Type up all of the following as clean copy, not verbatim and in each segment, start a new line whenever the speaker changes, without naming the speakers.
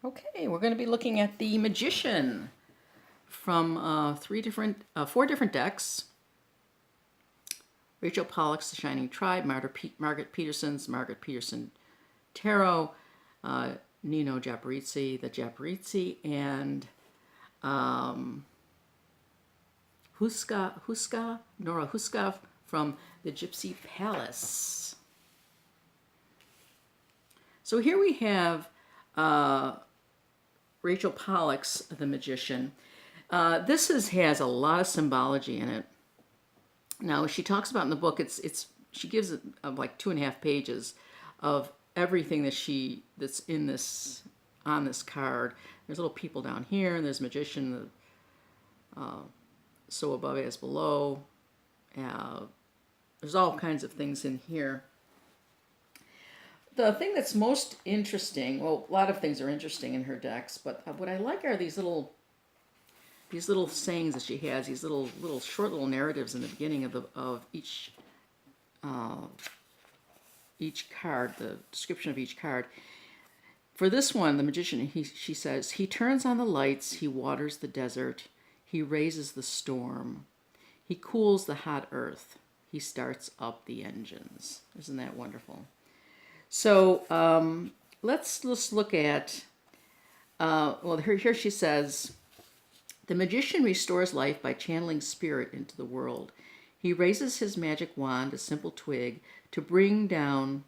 Okay, we're going to be looking at the Magician from four different decks. Rachel Pollack's The Shining Tribe, Margaret Peterson's Margaret Peterson Tarot, Nino Japarizzi, the Japarizzi, and Nora Huska from the Gypsy Palace. So here we have Rachel Pollack's The Magician. This has a lot of symbology in it. Now she talks about in the book, she gives it like 2.5 pages of everything that's in this on this card. There's little people down here, and there's magician, so above as below. There's all kinds of things in here. The thing that's most interesting, well, a lot of things are interesting in her decks, but what I like are these little sayings that she has, these short little narratives in the beginning of each card, the description of each card. For this one, the Magician, she says, he turns on the lights, he waters the desert, he raises the storm, he cools the hot earth, he starts up the engines. Isn't that wonderful? So let's look at, here she says, the magician restores life by channeling spirit into the world. He raises his magic wand, a simple twig, to bring down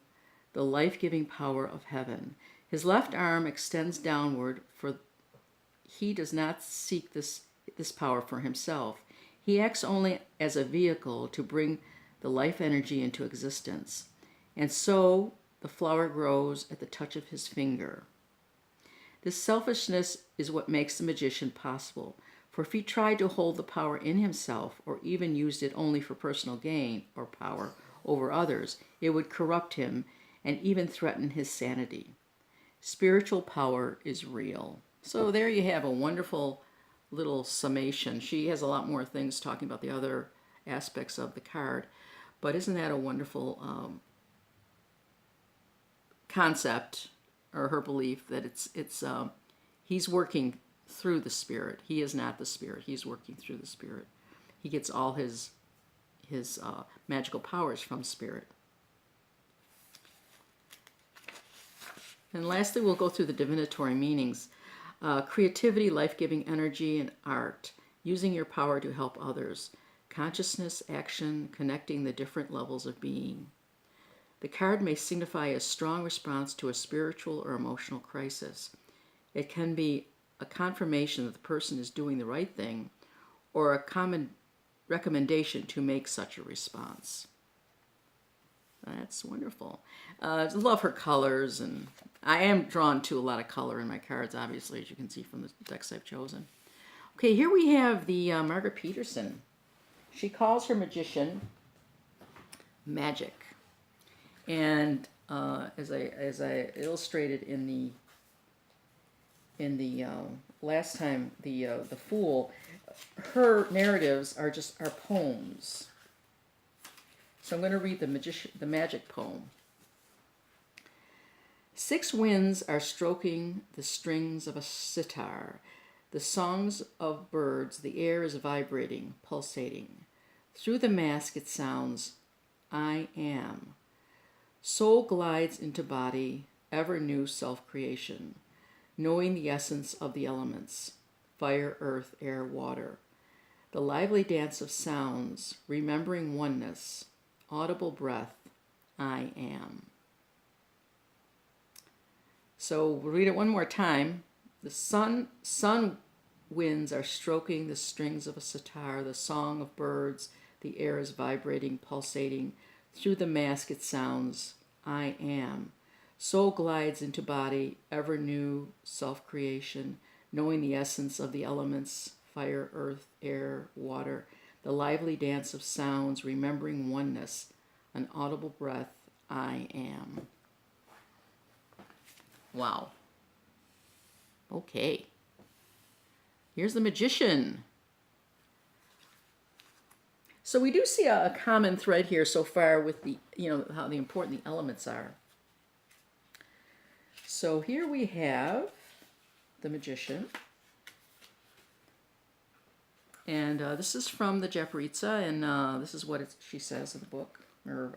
the life-giving power of heaven. His left arm extends downward, for he does not seek this power for himself. He acts only as a vehicle to bring the life energy into existence. And so the flower grows at the touch of his finger. This selfishness is what makes the magician possible. For if he tried to hold the power in himself, or even used it only for personal gain or power over others, it would corrupt him and even threaten his sanity. Spiritual power is real. So there you have a wonderful little summation. She has a lot more things talking about the other aspects of the card, but isn't that a wonderful concept, or her belief that he's working through the spirit. He is not the spirit. He's working through the spirit. He gets all his magical powers from spirit. And lastly, we'll go through the divinatory meanings. Creativity, life-giving energy, and art. Using your power to help others. Consciousness, action, connecting the different levels of being. The card may signify a strong response to a spiritual or emotional crisis. It can be a confirmation that the person is doing the right thing, or a common recommendation to make such a response. That's wonderful. I love her colors, and I am drawn to a lot of color in my cards, obviously, as you can see from the decks I've chosen. Okay, here we have the Margaret Peterson. She calls her magician magic. And as I illustrated in the last time, the Fool, her narratives are poems. So I'm going to read the magic poem. 6 winds are stroking the strings of a sitar. The songs of birds, the air is vibrating, pulsating. Through the mask it sounds, I am. Soul glides into body, ever new self-creation, knowing the essence of the elements, fire, earth, air, water. The lively dance of sounds, remembering oneness, audible breath, I am. So we'll read it one more time. The sun winds are stroking the strings of a sitar, the song of birds, the air is vibrating, pulsating. Through the mask it sounds, I am. Soul glides into body, ever new self-creation, knowing the essence of the elements, fire, earth, air, water, the lively dance of sounds, remembering oneness, an audible breath, I am. Wow. Okay. Here's the magician. So we do see a common thread here so far with how important the elements are. So here we have the Magician. And this is from the Jepritza, and this is what she says in the book, or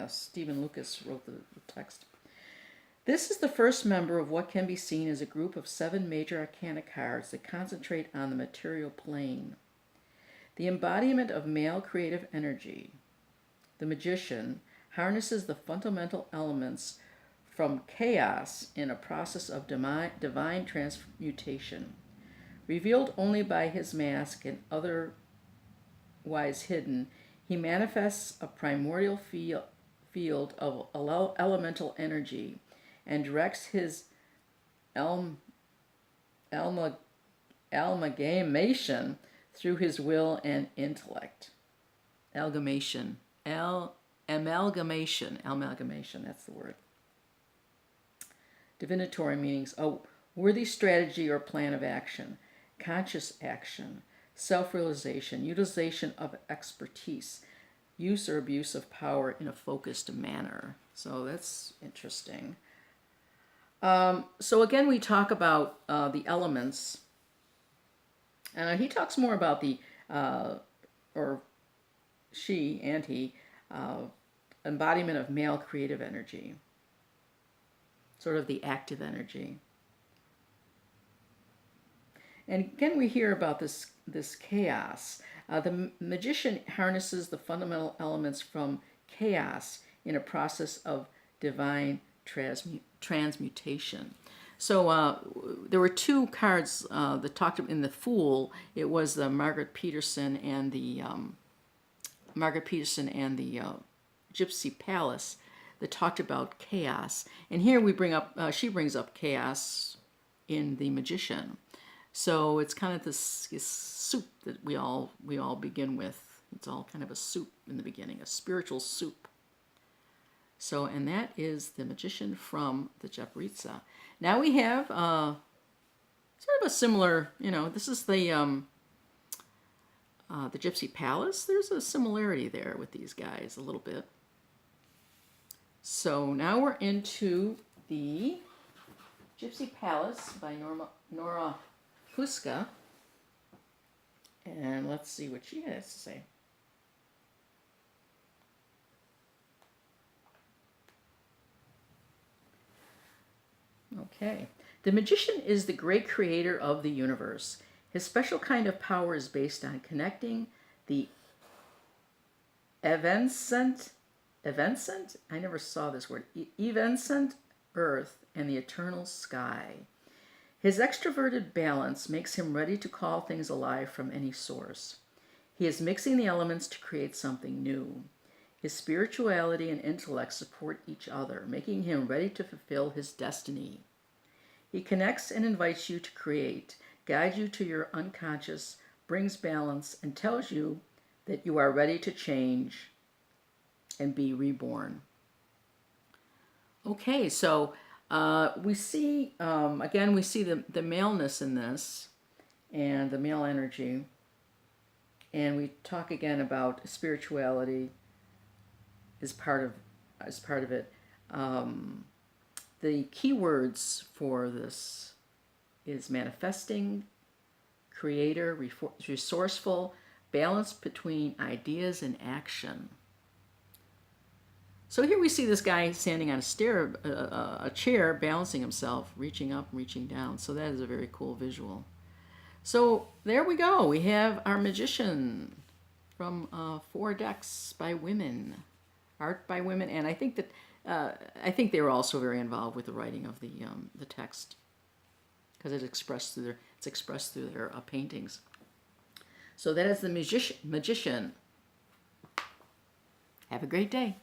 Stephen Lucas wrote the text. This is the first member of what can be seen as a group of 7 major arcana cards that concentrate on the material plane. The embodiment of male creative energy, the Magician, harnesses the fundamental elements from chaos in a process of divine transmutation. Revealed only by his mask and otherwise hidden, he manifests a primordial field of elemental energy and directs his amalgamation through his will and intellect. Amalgamation, that's the word. Divinatory meanings: a worthy strategy or plan of action, conscious action, self-realization, utilization of expertise, use or abuse of power in a focused manner. So that's interesting. So again, we talk about the elements, and he talks more about the, or she and he, embodiment of male creative energy, sort of the active energy. And again, we hear about this chaos. The Magician harnesses the fundamental elements from chaos in a process of divine transmutation. So there were 2 cards that talked in the Fool. It was the Margaret Peterson and the Gypsy Palace that talked about chaos. And here we bring up, she brings up chaos in the Magician. So it's kind of this soup that we all begin with. It's all kind of a soup in the beginning, a spiritual soup. So, and that is the Magician from the Jepritza. Now we have sort of a similar, this is the Gypsy Palace. There's a similarity there with these guys a little bit. So now we're into the Gypsy Palace by Nora Huska. And let's see what she has to say. Okay. The Magician is the great creator of the universe. His special kind of power is based on connecting the evanescent, I never saw this word, evanescent earth and the eternal sky. His extroverted balance makes him ready to call things alive from any source. He is mixing the elements to create something new. His spirituality and intellect support each other, making him ready to fulfill his destiny. He connects and invites you to create, guides you to your unconscious, brings balance, and tells you that you are ready to change and be reborn. Okay, so we see, again, we see the maleness in this and the male energy. And we talk again about spirituality as part of it. The key words for this is manifesting, creator, resourceful, balance between ideas and action. So here we see this guy standing on a chair, balancing himself, reaching up, reaching down. So that is a very cool visual. So there we go. We have our Magician from 4 decks by women, art by women, and I think that they were also very involved with the writing of the text, because it's expressed through their paintings. So that is the Magician. Have a great day.